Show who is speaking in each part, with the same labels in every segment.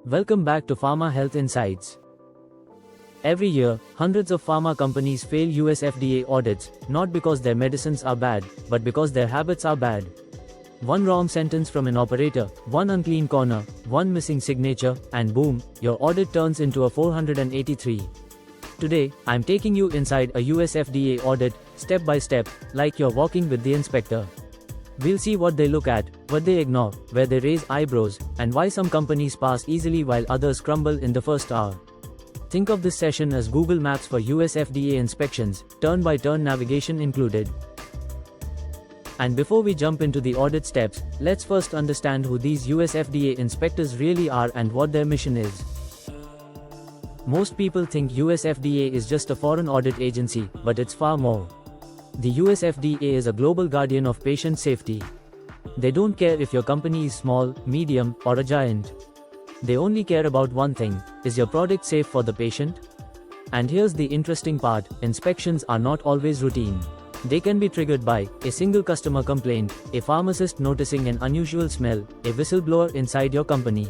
Speaker 1: Welcome back to PharmaHealth Insights. Every year, hundreds of pharma companies fail USFDA audits, not because their medicines are bad, but because their habits are bad. One wrong sentence from an operator, one unclean corner, one missing signature, and boom, your audit turns into a 483. Today, I'm taking you inside a USFDA audit, step by step, like you're walking with the inspector. We'll see what they look at, what they ignore, where they raise eyebrows, and why some companies pass easily while others crumble in the first hour. Think of this session as Google Maps for USFDA inspections, turn-by-turn navigation included. And before we jump into the audit steps, let's first understand who these USFDA inspectors really are and what their mission is. Most people think USFDA is just a foreign audit agency, but it's far more. The USFDA is a global guardian of patient safety. They don't care if your company is small, medium, or a giant. They only care about one thing: is your product safe for the patient? And here's the interesting part: inspections are not always routine. They can be triggered by a single customer complaint, a pharmacist noticing an unusual smell, a whistleblower inside your company,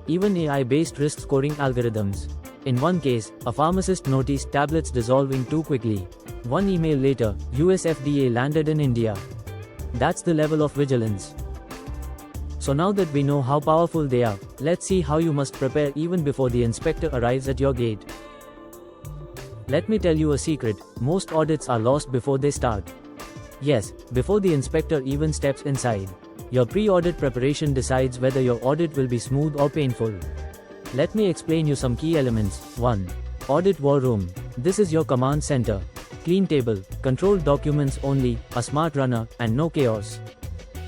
Speaker 1: even AI-based risk scoring algorithms. In one case, a pharmacist noticed tablets dissolving too quickly. One email later, USFDA landed in India. That's the level of vigilance. So now that we know how powerful they are, let's see how you must prepare even before the inspector arrives at your gate. Let me tell you a secret: most audits are lost before they start. Yes, before the inspector even steps inside. Your pre-audit preparation decides whether your audit will be smooth or painful. Let me explain you some key elements. 1. Audit war room. This is your command center. Clean table, controlled documents only, a smart runner, and no chaos.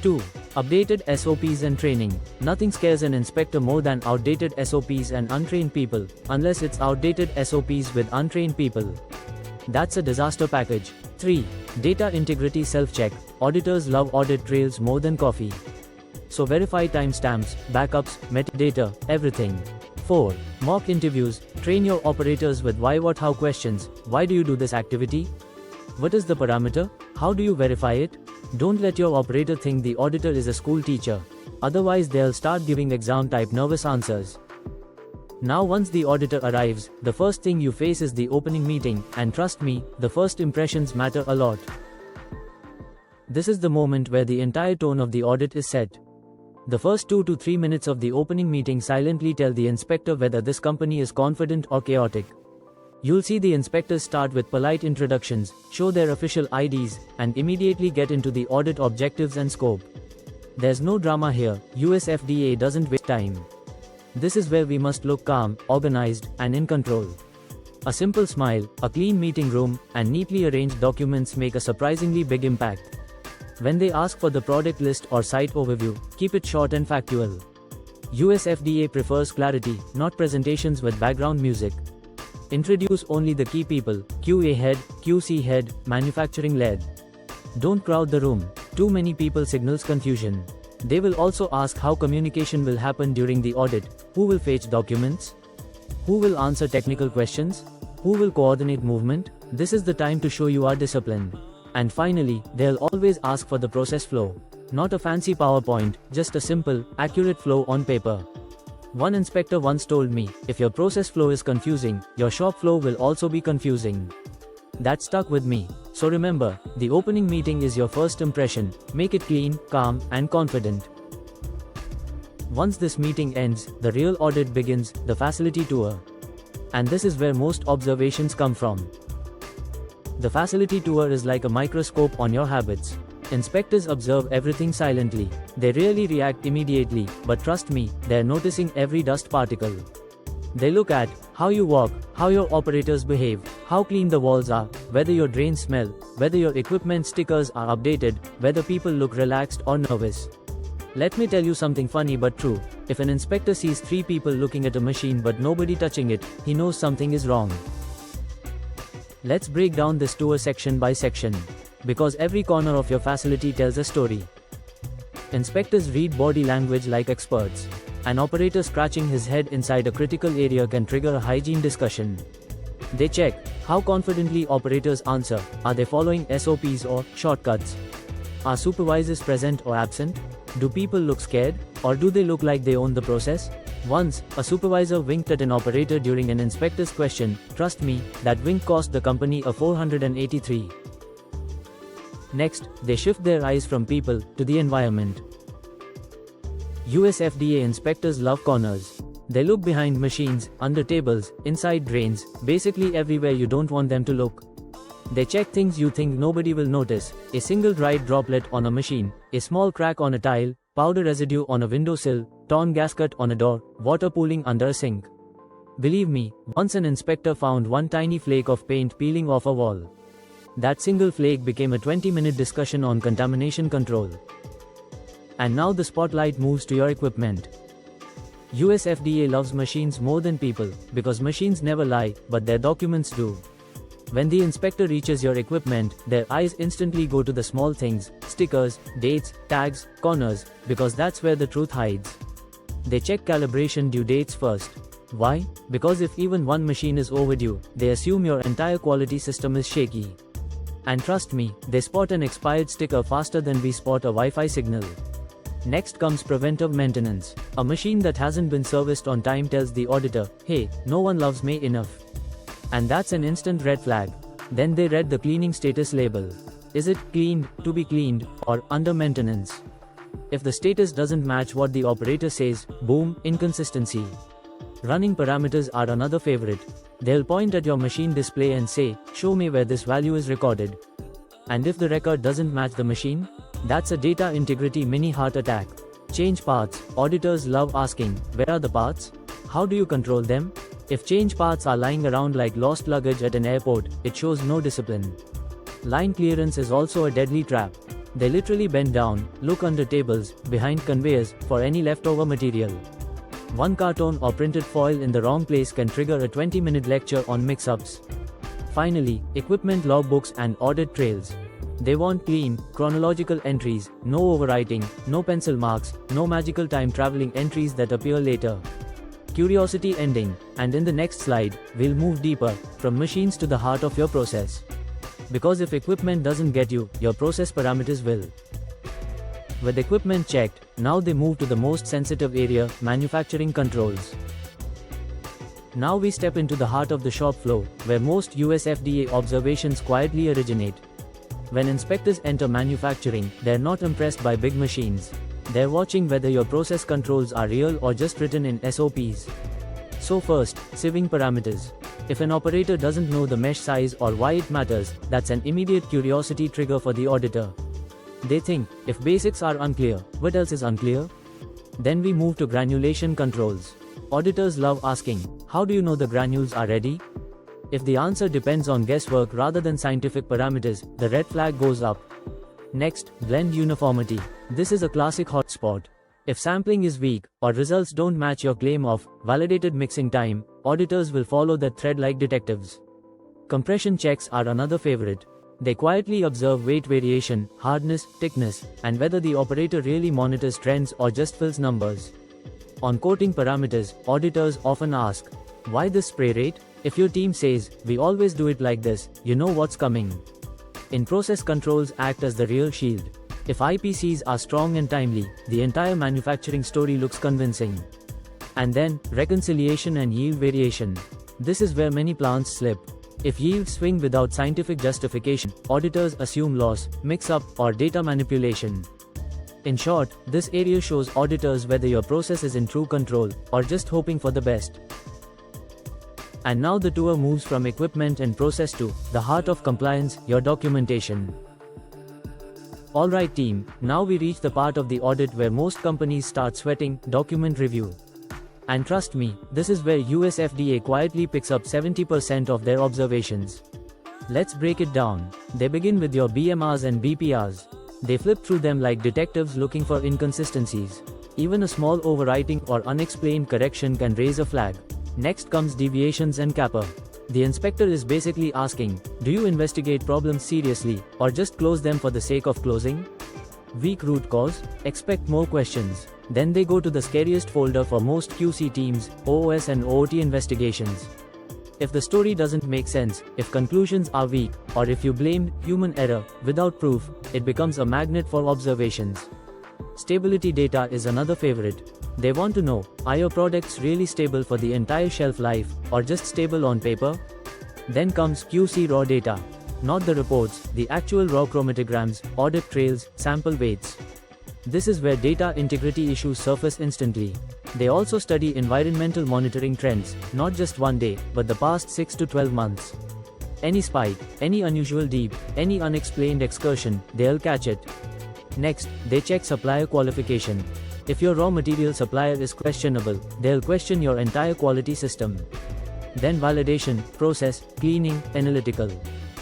Speaker 1: 2. Updated SOPs and training. Nothing scares an inspector more than outdated SOPs and untrained people, unless it's outdated SOPs with untrained people. That's a disaster package. 3. Data integrity self-check. Auditors love audit trails more than coffee. So verify timestamps, backups, metadata, everything. 4. Mock interviews. Train your operators with why, what, how questions. Why do you do this activity? What is the parameter? How do you verify it? Don't let your operator think the auditor is a school teacher. Otherwise they'll start giving exam-type nervous answers. Now once the auditor arrives, the first thing you face is the opening meeting, and trust me, the first impressions matter a lot. This is the moment where the entire tone of the audit is set. The first 2 to 3 minutes of the opening meeting silently tell the inspector whether this company is confident or chaotic. You'll see the inspectors start with polite introductions, show their official IDs, and immediately get into the audit objectives and scope. There's no drama here. USFDA doesn't waste time. This is where we must look calm, organized, and in control. A simple smile, a clean meeting room, and neatly arranged documents make a surprisingly big impact. When they ask for the product list or site overview, keep it short and factual. USFDA prefers clarity, not presentations with background music. Introduce only the key people: QA head, QC head, manufacturing lead. Don't crowd the room. Too many people signals confusion. They will also ask how communication will happen during the audit, who will fetch documents, who will answer technical questions, who will coordinate movement. This is the time to show you are disciplined. And finally, they'll always ask for the process flow. Not a fancy PowerPoint, just a simple, accurate flow on paper. One inspector once told me, if your process flow is confusing, your shop flow will also be confusing. That stuck with me. So remember, the opening meeting is your first impression. Make it clean, calm, and confident. Once this meeting ends, the real audit begins, the facility tour. And this is where most observations come from. The facility tour is like a microscope on your habits. Inspectors observe everything silently. They rarely react immediately, but trust me, they're noticing every dust particle. They look at how you walk, how your operators behave, how clean the walls are, whether your drains smell, whether your equipment stickers are updated, whether people look relaxed or nervous. Let me tell you something funny but true. If an inspector sees 3 people looking at a machine but nobody touching it, he knows something is wrong. Let's break down this tour section by section. Because every corner of your facility tells a story. Inspectors read body language like experts. An operator scratching his head inside a critical area can trigger a hygiene discussion. They check how confidently operators answer. Are they following SOPs or shortcuts? Are supervisors present or absent? Do people look scared? Or do they look like they own the process? Once, a supervisor winked at an operator during an inspector's question. Trust me, that wink cost the company a 483. Next, they shift their eyes from people to the environment. USFDA inspectors love corners. They look behind machines, under tables, inside drains, basically everywhere you don't want them to look. They check things you think nobody will notice: a single dried droplet on a machine, a small crack on a tile, powder residue on a windowsill, torn gasket on a door, water pooling under a sink. Believe me, once an inspector found one tiny flake of paint peeling off a wall. That single flake became a 20-minute discussion on contamination control. And now the spotlight moves to your equipment. USFDA loves machines more than people, because machines never lie, but their documents do. When the inspector reaches your equipment, their eyes instantly go to the small things: stickers, dates, tags, corners, because that's where the truth hides. They check calibration due dates first. Why? Because if even one machine is overdue, they assume your entire quality system is shaky. And trust me, they spot an expired sticker faster than we spot a Wi-Fi signal. Next comes preventive maintenance. A machine that hasn't been serviced on time tells the auditor, "Hey, no one loves me enough." And that's an instant red flag. Then they read the cleaning status label. Is it cleaned, to be cleaned, or under maintenance? If the status doesn't match what the operator says, boom, inconsistency. Running parameters are another favorite. They'll point at your machine display and say, "Show me where this value is recorded." And if the record doesn't match the machine, that's a data integrity mini heart attack. Change parts. Auditors love asking, where are the parts? How do you control them? If change parts are lying around like lost luggage at an airport, it shows no discipline. Line clearance is also a deadly trap. They literally bend down, look under tables, behind conveyors, for any leftover material. One carton or printed foil in the wrong place can trigger a 20-minute lecture on mix-ups. Finally, equipment logbooks and audit trails. They want clean, chronological entries, no overwriting, no pencil marks, no magical time-traveling entries that appear later. Curiosity ending, and in the next slide, we'll move deeper, from machines to the heart of your process. Because if equipment doesn't get you, your process parameters will. With equipment checked, now they move to the most sensitive area: manufacturing controls. Now we step into the heart of the shop floor, where most USFDA observations quietly originate. When inspectors enter manufacturing, they're not impressed by big machines. They're watching whether your process controls are real or just written in SOPs. So first, sieving parameters. If an operator doesn't know the mesh size or why it matters, that's an immediate curiosity trigger for the auditor. They think, if basics are unclear, what else is unclear? Then we move to granulation controls. Auditors love asking, how do you know the granules are ready? If the answer depends on guesswork rather than scientific parameters, the red flag goes up. Next, blend uniformity. This is a classic hotspot. If sampling is weak, or results don't match your claim of validated mixing time, auditors will follow that thread like detectives. Compression checks are another favorite. They quietly observe weight variation, hardness, thickness, and whether the operator really monitors trends or just fills numbers. On coating parameters, auditors often ask, why this spray rate? If your team says, we always do it like this, you know what's coming. In process controls act as the real shield. If IPCs are strong and timely, the entire manufacturing story looks convincing. And then, reconciliation and yield variation. This is where many plants slip. If yields swing without scientific justification, auditors assume loss, mix-up, or data manipulation. In short, this area shows auditors whether your process is in true control, or just hoping for the best. And now the tour moves from equipment and process to the heart of compliance, your documentation. Alright team, now we reach the part of the audit where most companies start sweating: document review. And trust me, this is where USFDA quietly picks up 70% of their observations. Let's break it down. They begin with your BMRs and BPRs. They flip through them like detectives looking for inconsistencies. Even a small overwriting or unexplained correction can raise a flag. Next comes deviations and kappa. The inspector is basically asking, do you investigate problems seriously, or just close them for the sake of closing? Weak root cause? Expect more questions. Then they go to the scariest folder for most QC teams: OOS and OOT investigations. If the story doesn't make sense, if conclusions are weak, or if you blamed human error without proof, it becomes a magnet for observations. Stability data is another favorite. They want to know, are your products really stable for the entire shelf life, or just stable on paper? Then comes QC raw data. Not the reports, the actual raw chromatograms, audit trails, sample weights. This is where data integrity issues surface instantly. They also study environmental monitoring trends, not just one day, but the past 6 to 12 months. Any spike, any unusual dip, any unexplained excursion, they'll catch it. Next, they check supplier qualification. If your raw material supplier is questionable, they'll question your entire quality system. Then validation, process, cleaning, analytical.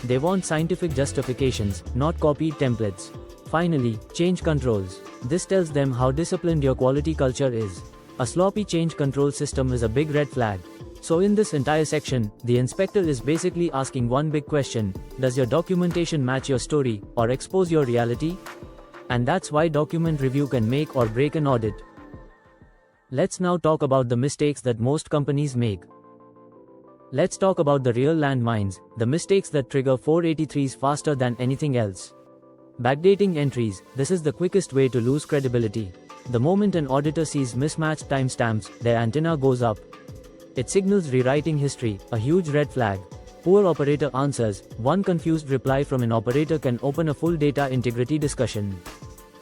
Speaker 1: They want scientific justifications, not copied templates. Finally, change controls. This tells them how disciplined your quality culture is. A sloppy change control system is a big red flag. So in this entire section, the inspector is basically asking one big question: does your documentation match your story, or expose your reality? And that's why document review can make or break an audit. Let's now talk about the mistakes that most companies make. Let's talk about the real landmines, the mistakes that trigger 483s faster than anything else. Backdating entries. This is the quickest way to lose credibility. The moment an auditor sees mismatched timestamps, their antenna goes up. It signals rewriting history, a huge red flag. Poor operator answers. One confused reply from an operator can open a full data integrity discussion.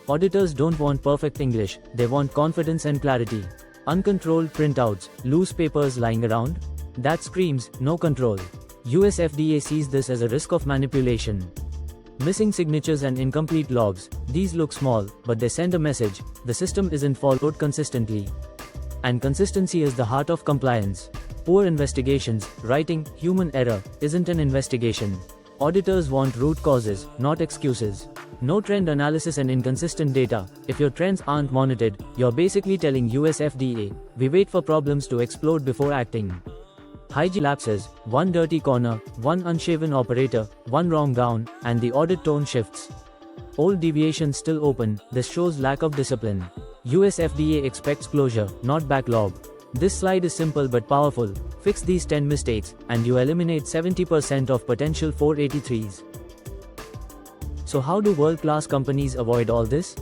Speaker 1: Auditors don't want perfect English, they want confidence and clarity. Uncontrolled printouts, loose papers lying around? That screams, no control. USFDA sees this as a risk of manipulation. Missing signatures and incomplete logs. These look small, but they send a message: the system isn't followed consistently. And consistency is the heart of compliance. Poor investigations, writing, human error, isn't an investigation. Auditors want root causes, not excuses. No trend analysis and inconsistent data. If your trends aren't monitored, you're basically telling USFDA, we wait for problems to explode before acting. Hygiene lapses, one dirty corner, one unshaven operator, one wrong gown, and the audit tone shifts. Old deviations still open. This shows lack of discipline. USFDA expects closure, not backlog. This slide is simple but powerful. Fix these 10 mistakes, and you eliminate 70% of potential 483s. So how do world-class companies avoid all this?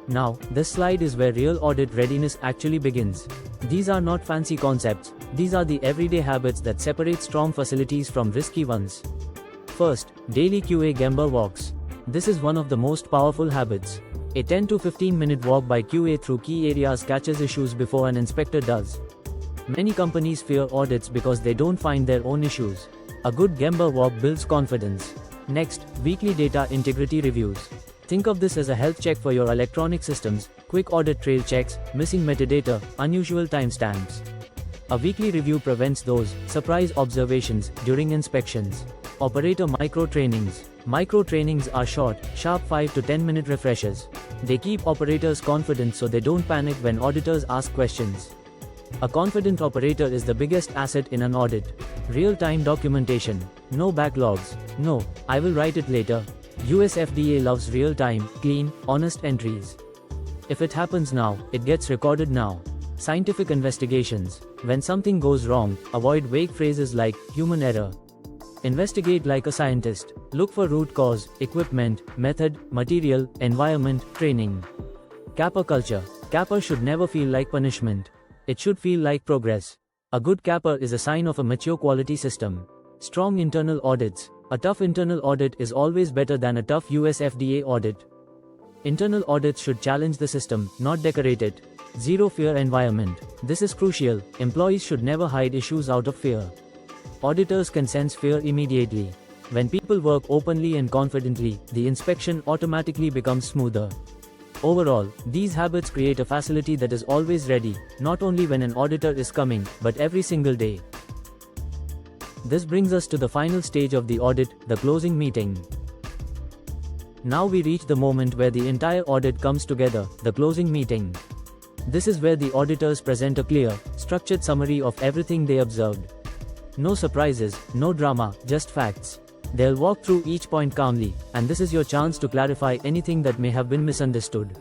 Speaker 1: Now, this slide is where real audit readiness actually begins. These are not fancy concepts, these are the everyday habits that separate strong facilities from risky ones. First, daily QA Gemba walks. This is one of the most powerful habits. A 10 to 15 minute walk by QA through key areas catches issues before an inspector does. Many companies fear audits because they don't find their own issues. A good Gemba walk builds confidence. Next, weekly data integrity reviews. Think of this as a health check for your electronic systems, quick audit trail checks, missing metadata, unusual timestamps. A weekly review prevents those surprise observations during inspections. Operator micro-trainings. Micro-trainings are short, sharp 5 to 10 minute refreshers. They keep operators confident so they don't panic when auditors ask questions. A confident operator is the biggest asset in an audit. Real-time documentation. No backlogs. No, I will write it later. USFDA loves real-time, clean, honest entries. If it happens now, it gets recorded now. Scientific investigations. When something goes wrong, avoid vague phrases like human error. Investigate like a scientist. Look for root cause, equipment, method, material, environment, training. Kappa culture. Kappa should never feel like punishment. It should feel like progress. A good Kappa is a sign of a mature quality system. Strong internal audits. A tough internal audit is always better than a tough USFDA audit. Internal audits should challenge the system, not decorate it. Zero fear environment. This is crucial. Employees should never hide issues out of fear. Auditors can sense fear immediately. When people work openly and confidently, the inspection automatically becomes smoother. Overall, these habits create a facility that is always ready, not only when an auditor is coming, but every single day. This brings us to the final stage of the audit, the closing meeting. Now we reach the moment where the entire audit comes together, the closing meeting. This is where the auditors present a clear, structured summary of everything they observed. No surprises, no drama, just facts. They'll walk through each point calmly, and this is your chance to clarify anything that may have been misunderstood.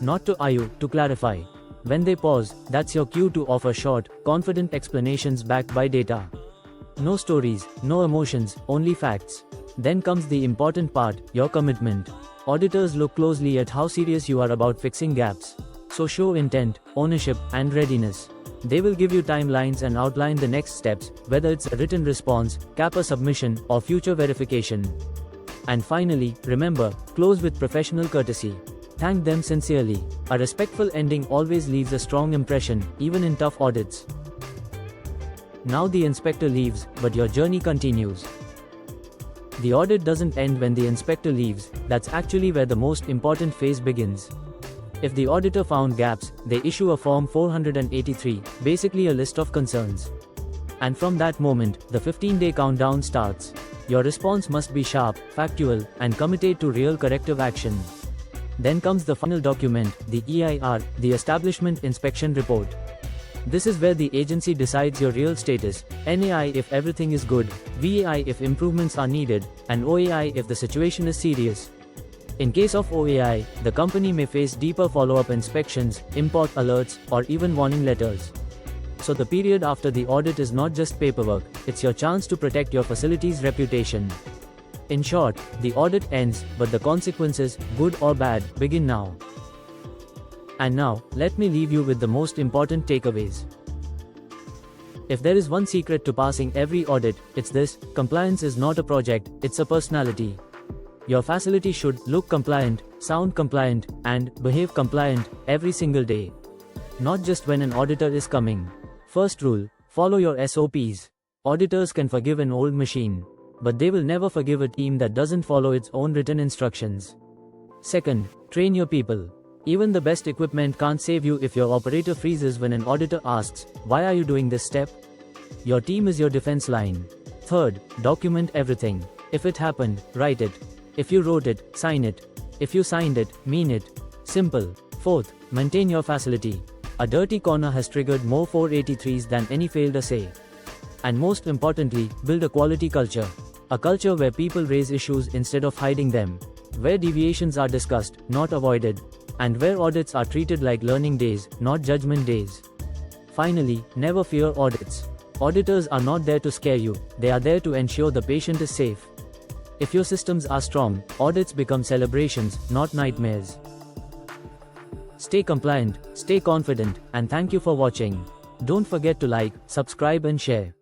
Speaker 1: Not to argue, to clarify. When they pause, that's your cue to offer short, confident explanations backed by data. No stories, no emotions, only facts. Then comes the important part, your commitment. Auditors look closely at how serious you are about fixing gaps. So show intent, ownership, and readiness. They will give you timelines and outline the next steps, whether it's a written response, CAPA submission, or future verification. And finally, remember, close with professional courtesy. Thank them sincerely. A respectful ending always leaves a strong impression, even in tough audits. Now the inspector leaves, but your journey continues. The audit doesn't end when the inspector leaves, that's actually where the most important phase begins. If the auditor found gaps, they issue a Form 483, basically a list of concerns. And from that moment, the 15-day countdown starts. Your response must be sharp, factual, and committed to real corrective action. Then comes the final document, the EIR, the Establishment Inspection Report. This is where the agency decides your real status, NAI if everything is good, VAI if improvements are needed, and OAI if the situation is serious. In case of OAI, the company may face deeper follow-up inspections, import alerts, or even warning letters. So the period after the audit is not just paperwork, it's your chance to protect your facility's reputation. In short, the audit ends, but the consequences, good or bad, begin now. And now, let me leave you with the most important takeaways. If there is one secret to passing every audit, it's this: compliance is not a project, it's a personality. Your facility should look compliant, sound compliant, and behave compliant every single day. Not just when an auditor is coming. First rule: follow your SOPs. Auditors can forgive an old machine, but they will never forgive a team that doesn't follow its own written instructions. Second, train your people. Even the best equipment can't save you if your operator freezes when an auditor asks, "Why are you doing this step?" Your team is your defense line. Third, document everything. If it happened, write it. If you wrote it, sign it. If you signed it, mean it. Simple. Fourth, maintain your facility. A dirty corner has triggered more 483s than any failed assay. And most importantly, build a quality culture. A culture where people raise issues instead of hiding them. Where deviations are discussed, not avoided. And where audits are treated like learning days, not judgment days. Finally, never fear audits. Auditors are not there to scare you, they are there to ensure the patient is safe. If your systems are strong, audits become celebrations, not nightmares. Stay compliant, stay confident, and thank you for watching. Don't forget to like, subscribe and share.